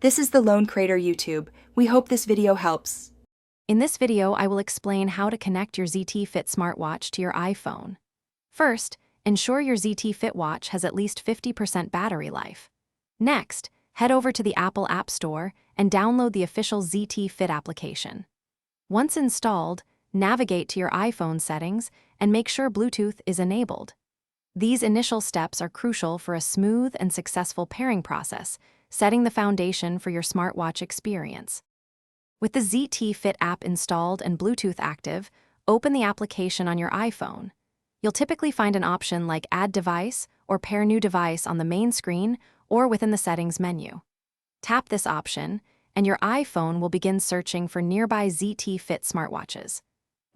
This is the Lone Crater YouTube. We hope this video helps. In this video, I will explain how to connect your ZTFit smartwatch to your iPhone. First, ensure your ZTFit watch has at least 50% battery life. Next, head over to the Apple App Store and download the official ZTFit application. Once installed, navigate to your iPhone settings and make sure Bluetooth is enabled. These initial steps are crucial for a smooth and successful pairing process, setting the foundation for your smartwatch experience. With the ZTFit app installed and Bluetooth active, open the application on your iPhone. You'll typically find an option like Add Device or Pair New Device on the main screen or within the Settings menu. Tap this option, and your iPhone will begin searching for nearby ZTFit smartwatches.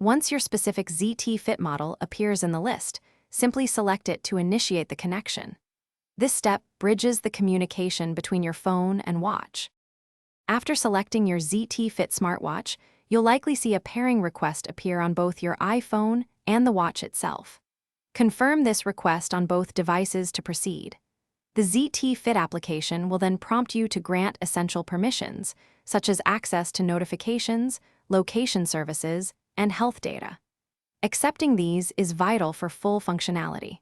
Once your specific ZTFit model appears in the list, simply select it to initiate the connection. This step bridges the communication between your phone and watch. After selecting your ZTFit smartwatch, you'll likely see a pairing request appear on both your iPhone and the watch itself. Confirm this request on both devices to proceed. The ZTFit application will then prompt you to grant essential permissions, such as access to notifications, location services, and health data. Accepting these is vital for full functionality.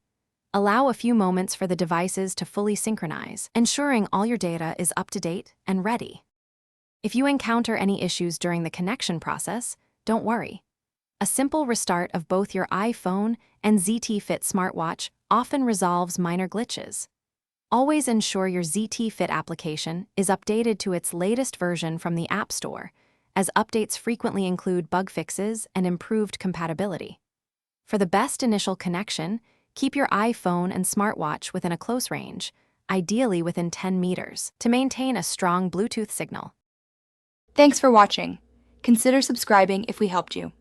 Allow a few moments for the devices to fully synchronize, ensuring all your data is up to date and ready. If you encounter any issues during the connection process, don't worry. A simple restart of both your iPhone and ZTFit smartwatch often resolves minor glitches. Always ensure your ZTFit application is updated to its latest version from the App Store, as updates frequently include bug fixes and improved compatibility. For the best initial connection, keep your iPhone and smartwatch within a close range, ideally within 10 meters, to maintain a strong Bluetooth signal. Thanks for watching. Consider subscribing if we helped you.